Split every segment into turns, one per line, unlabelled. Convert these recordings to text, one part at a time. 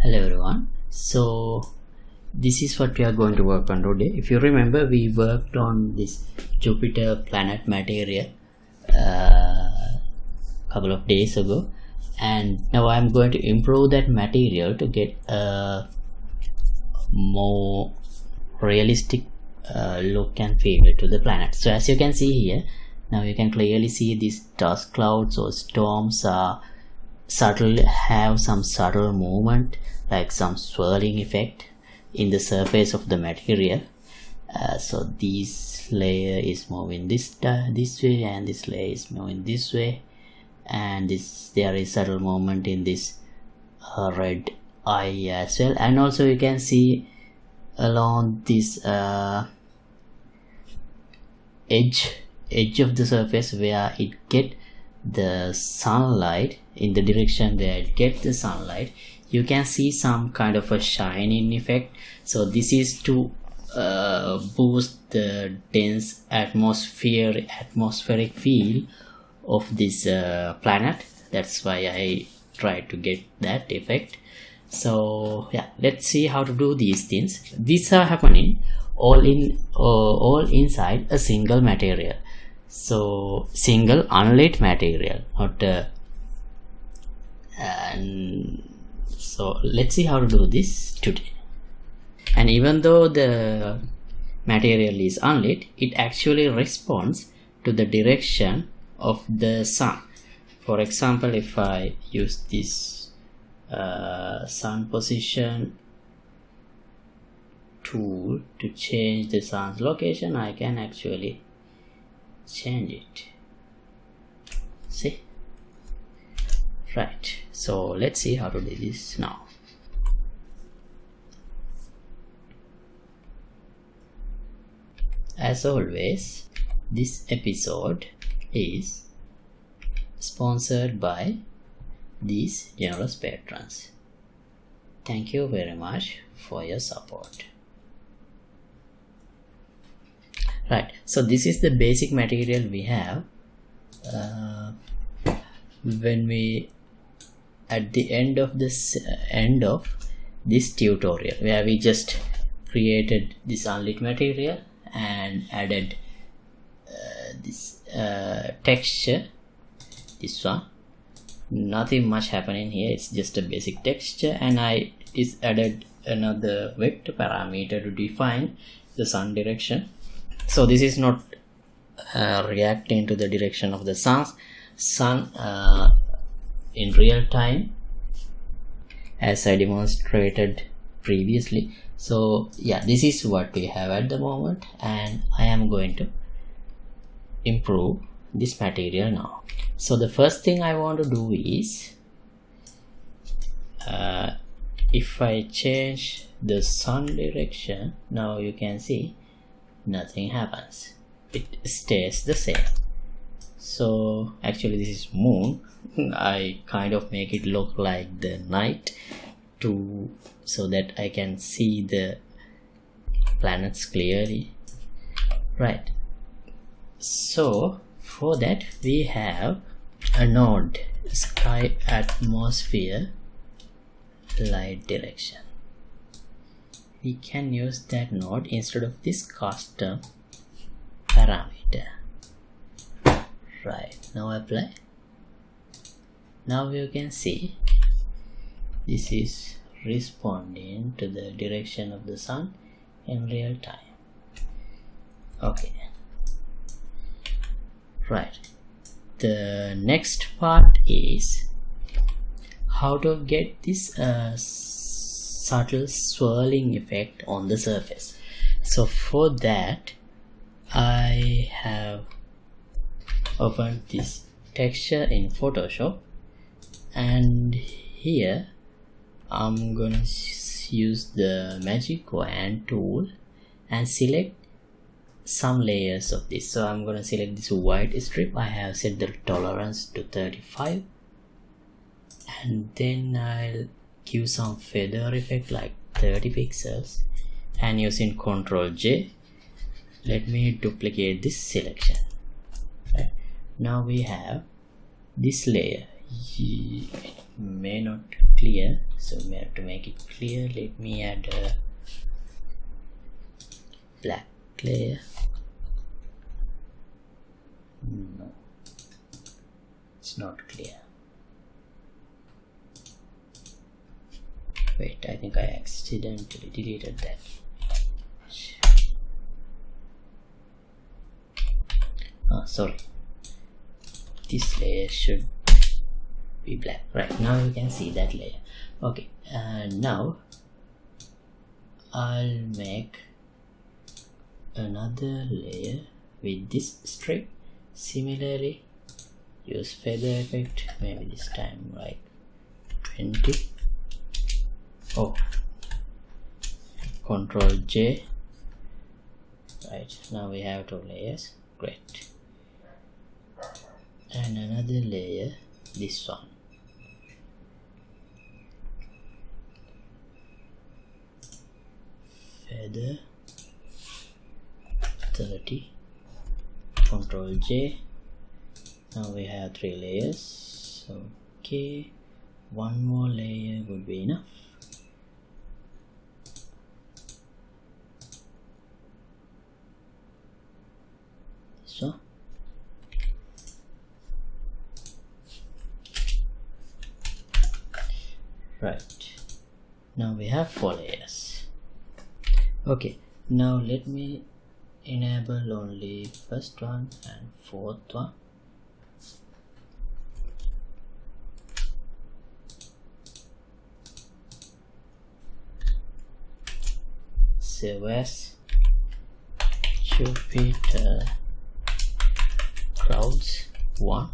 Hello everyone. So this is what we are going to work on today. If you remember, we worked on this Jupiter planet material couple of days ago, and now I'm going to improve that material to get a more realistic look and feel to the planet. So as you can see here, now you can clearly see these dust clouds or storms are have some subtle movement, like some swirling effect in the surface of the material. So this layer is moving this way, and this layer is moving this way, and there is subtle movement in this red eye as well. And also you can see along this edge of the surface where it get the sunlight, in the direction where it gets the sunlight, you can see some kind of a shining effect. So this is to boost the dense atmospheric feel of this planet. That's why I try to get that effect. So yeah, let's see how to do these things. These are happening all inside a single material. So single unlit material, not and so let's see how to do this today. And even though the material is unlit, it actually responds to the direction of the sun. For example, if I use this sun position tool to change the sun's location, I can actually change it. See? Right, so let's see how to do this now. As always, this episode is sponsored by these generous patrons. Thank you very much for your support. Right, so this is the basic material we have. When we at the end of this tutorial, where we just created this unlit material and added this texture, this one, nothing much happening here, it's just a basic texture, and I added another vector parameter to define the sun direction. So this is not reacting to the direction of the sun in real time, as I demonstrated previously. So yeah, this is what we have at the moment, and I am going to improve this material now. So the first thing I want to do is, if I change the sun direction, now you can see nothing happens, it stays the same. So actually this is moon. I kind of make it look like the night so that I can see the planets clearly. Right, so for that we have a node, sky atmosphere light direction. We can use that node instead of this custom parameter. Right, now apply. Now you can see this is responding to the direction of the sun in real time. Okay, right, the next part is how to get this subtle swirling effect on the surface. So for that, I have opened this texture in Photoshop, and here I'm gonna use the magic wand tool and select some layers of this. So I'm gonna select this white strip. I have set the tolerance to 35, and then I'll give some feather effect like 30 pixels, and using Ctrl J, let me duplicate this selection. Right, now we have this layer. may not clear, so to make it clear, let me add a black layer. No, it's not clear. Wait, I think I accidentally deleted that. Oh, sorry. This layer should be black. Right, now you can see that layer. Okay, now I'll make another layer with this strip. Similarly, use feather effect, maybe this time like 20. Oh, Control J. Right, now we have 2 layers. Great. And another layer, this one. Feather 30. Control J. Now we have 3 layers. Okay, one more layer would be enough. This one. Right, now we have 4 layers. Okay, now let me enable only first one and fourth one. Save as Jupiter Clouds 1.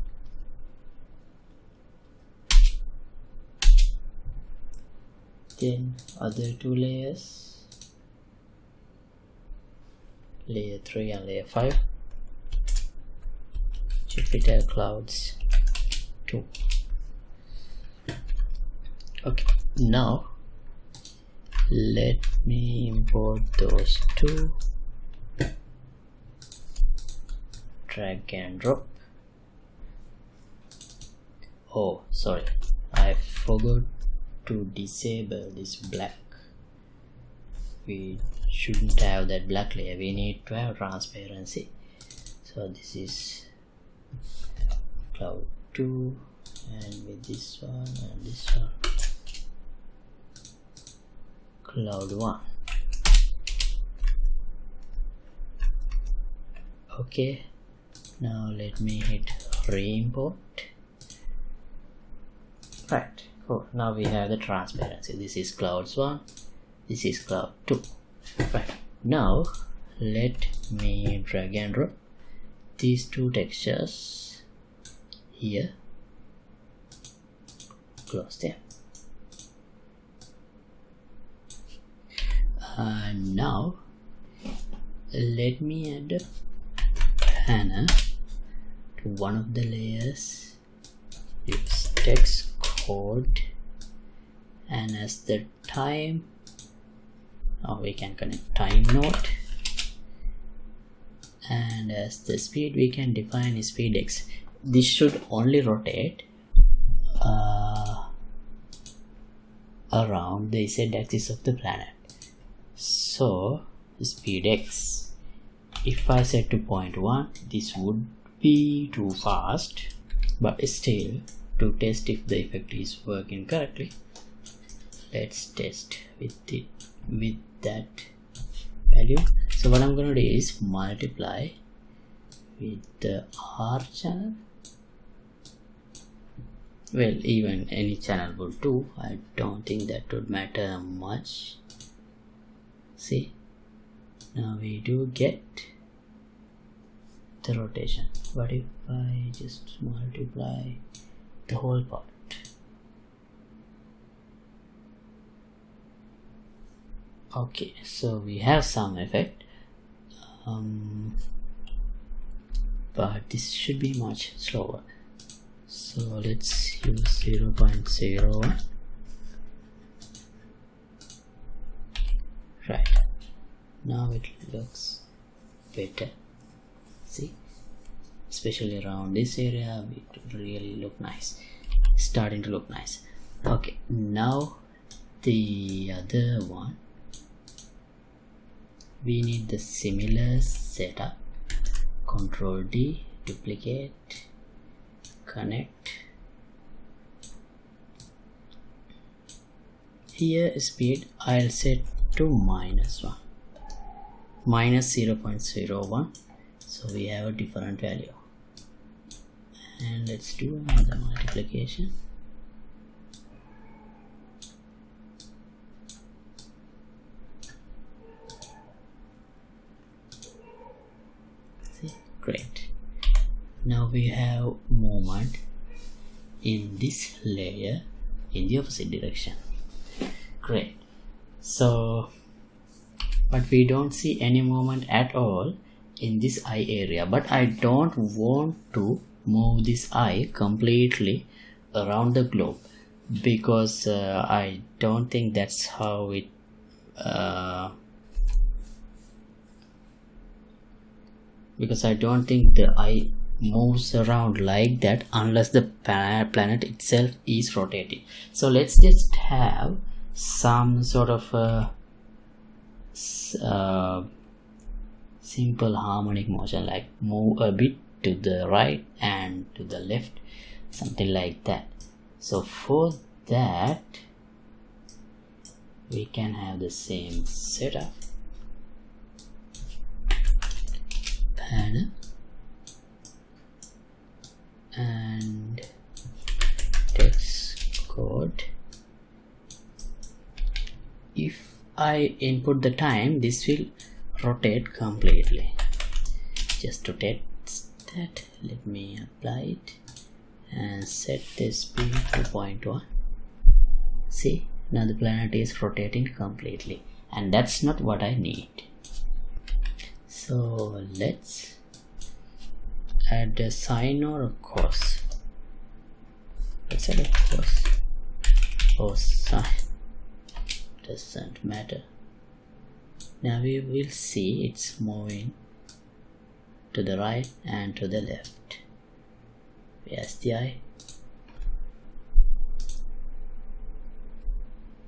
Then other 2 layers, layer 3 and layer 5, Jupiter Clouds 2. Okay, now let me import those 2, drag and drop. Oh, sorry, I forgot to disable this black. We shouldn't have that black layer, we need to have transparency. So this is cloud 2, and with this one and this one, cloud 1. Okay, now let me hit re-import. Right, cool. Now we have the transparency. This is clouds 1, this is cloud 2. Right, now let me drag and drop these 2 textures here, close them. Now let me add a banner to one of the layers. Use text code, and as the time, now we can connect time node, and as the speed we can define speed x. This should only rotate around the z axis of the planet. So speed x, if I set to 0.1, this would be too fast, but still, to test if the effect is working correctly, let's test with that value. So what I'm going to do is multiply with the R channel. Well, even any channel would do. I don't think that would matter much. See, now we do get the rotation. What if I just multiply the whole part? Okay, so we have some effect, but this should be much slower. So let's use 0.01. Right, now it looks better. See, especially around this area, it really look nice, starting to look nice. Okay, now the other one, we need the similar setup. Control D, duplicate, connect. Here speed I'll set to -1, -0.01, so we have a different value. And let's do another multiplication. See, great. Now we have movement in this layer in the opposite direction. Great. So, but we don't see any movement at all in this eye area, but I don't want to move this eye completely around the globe, because I don't think that's how it because I don't think the eye moves around like that unless the planet itself is rotating. So let's just have some sort of simple harmonic motion, like move a bit to the right and to the left, something like that. So for that we can have the same setup, panel, and text code. If I input the time, this will rotate completely. Just to test that, let me apply it and set the speed to 0.1. See, now the planet is rotating completely, and that's not what I need. So let's add a sine or a cos. Let's add a cos or sine, doesn't matter. Now we will see it's moving to the right and to the left. Where's the eye?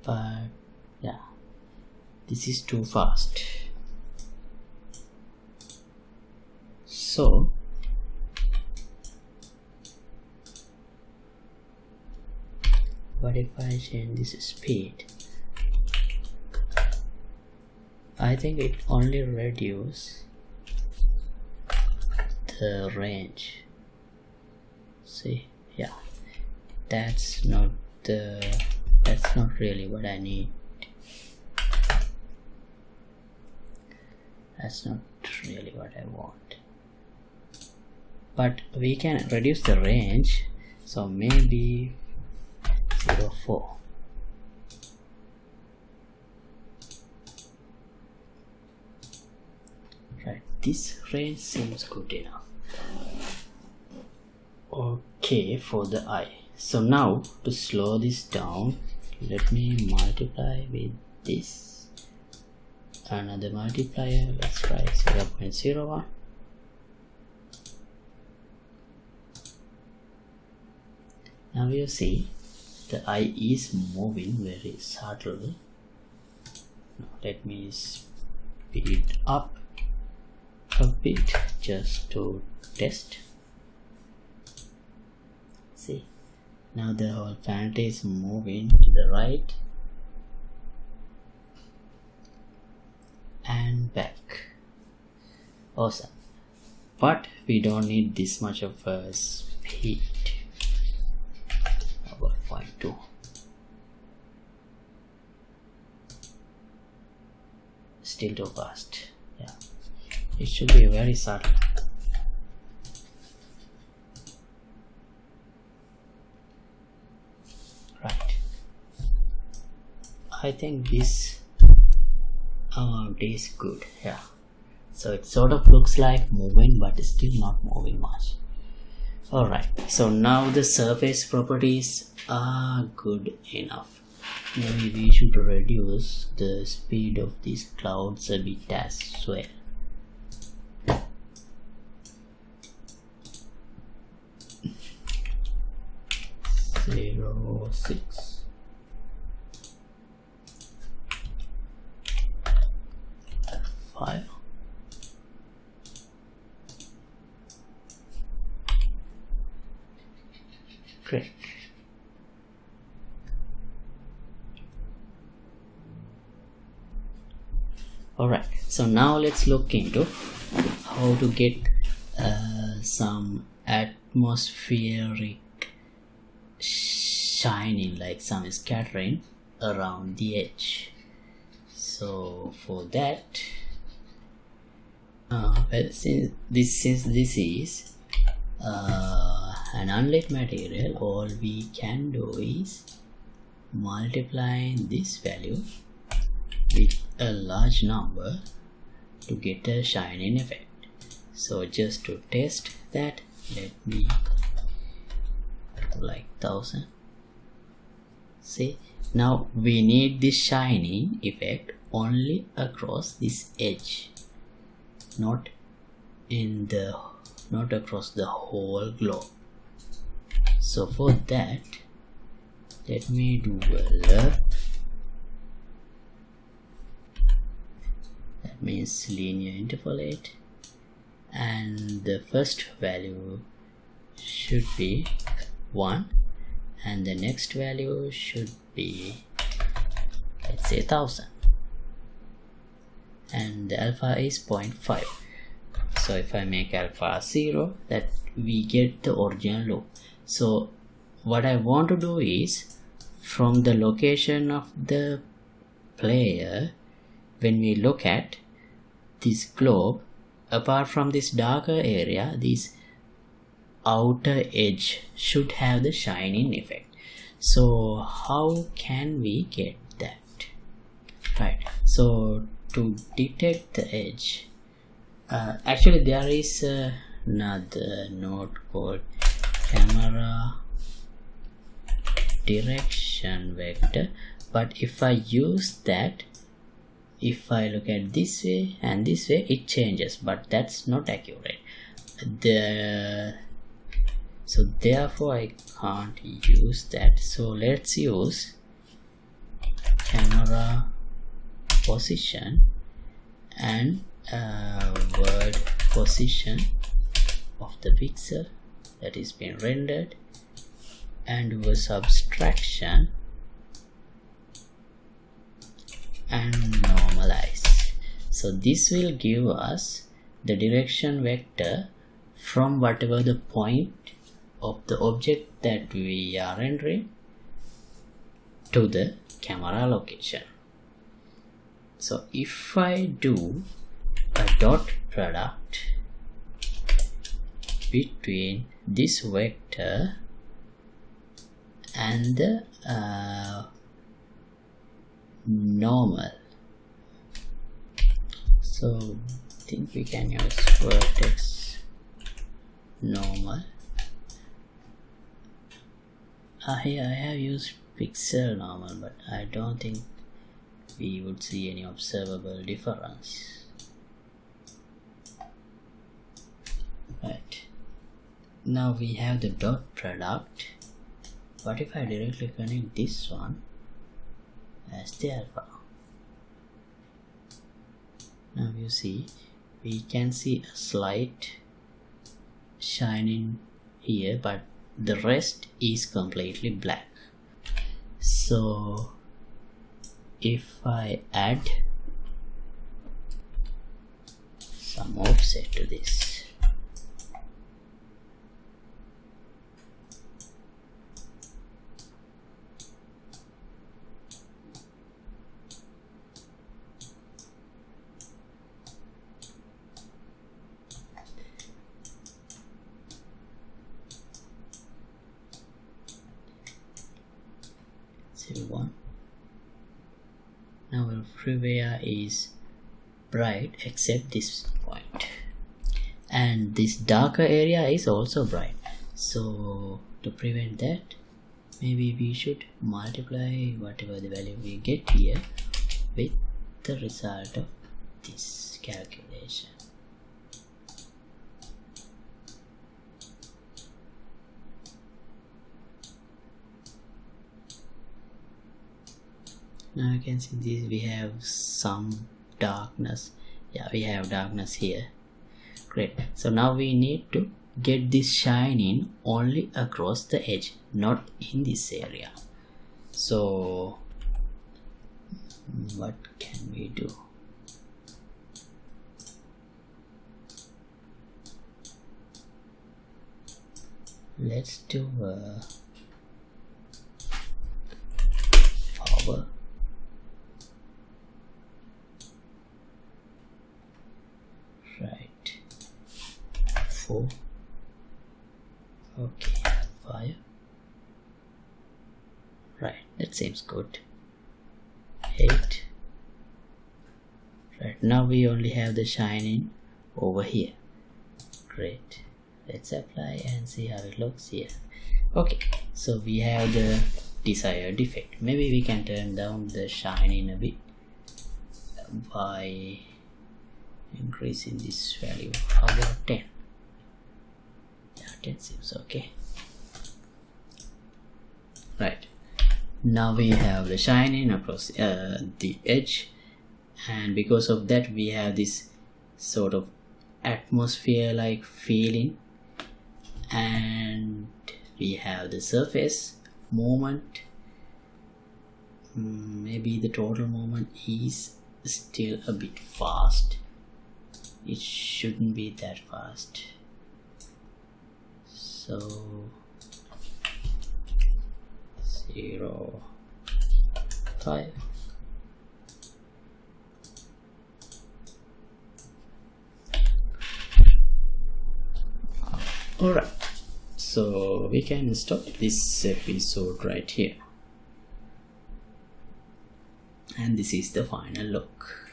But yeah, this is too fast. So what if I change this speed? I think it only reduces the range. See, yeah, that's not really what I need. That's not really what I want. But we can reduce the range, so maybe 0.4. Right, this range seems good enough. Okay, for the eye. So now to slow this down, let me multiply with this, another multiplier. Let's try 0.01. Now you see the eye is moving very subtle. Now let me speed up a bit just to test. See, now the whole planet is moving to the right and back. Awesome. But we don't need this much of a speed. About 0.2. Still too fast. Yeah, it should be very subtle. Right, I think this amount is good. Yeah, so it sort of looks like moving, but it's still not moving much. Alright, so now the surface properties are good enough. Maybe we should reduce the speed of these clouds a bit as well. 0.6. Great. Alright, so now let's look into how to get some atmospheric shining, like some scattering around the edge. So for that, since this is an unlit material, all we can do is multiplying this value with a large number to get a shining effect. So just to test that, let me do like 1000. See, now we need this shining effect only across this edge, not across the whole globe. So for that, let me do a lerp. That means linear interpolate, and the first value should be 1 and the next value should be, let's say, 1000, and the alpha is 0.5. So if I make alpha 0, that we get the original loop. So what I want to do is, from the location of the player, when we look at this globe, apart from this darker area, this outer edge should have the shining effect. So how can we get that? Right, so to detect the edge, actually there is another node called camera direction vector, but if I use that, if I look at this way and this way, it changes, but that's not accurate. So therefore I can't use that. So let's use camera position and world position of the pixel that is being rendered, and do a subtraction and normalize. So this will give us the direction vector from whatever the point of the object that we are rendering to the camera location. So if I do a dot product between this vector and the normal, so I think we can use vertex normal. Here I have used pixel normal, but I don't think we would see any observable difference. Right, now we have the dot product. What if I directly connect this one as the alpha? Now you see, we can see a slight shining here, but the rest is completely black. So if I add some offset to this, one. Now everywhere is bright except this point, and this darker area is also bright. So to prevent that, maybe we should multiply whatever the value we get here with the result of this calculation. Now you can see this, we have some darkness. Yeah, we have darkness here. Great. So now we need to get this shining only across the edge, not in this area. So what can we do? Let's do a power. Right. 4. Okay. 5. Right. That seems good. 8. Right. Now we only have the shining over here. Great. Let's apply and see how it looks here. Okay, so we have the desired effect. Maybe we can turn down the shining a bit by increasing this value. How about 10? Yeah, 10 seems okay. Right, now we have the shining across the edge, and because of that we have this sort of atmosphere like feeling, and we have the surface movement. Maybe the total movement is still a bit fast. It shouldn't be that fast. So 0, 5. Alright, so we can stop this episode right here, and this is the final look.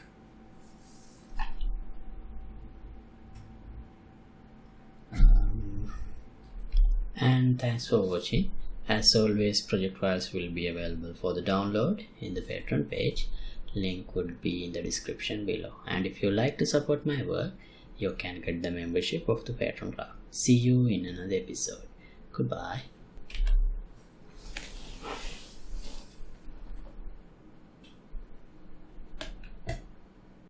And thanks for watching. As always, project files will be available for the download in the Patreon page. Link would be in the description below. And if you like to support my work, you can get the membership of the Patreon club. See you in another episode. Goodbye.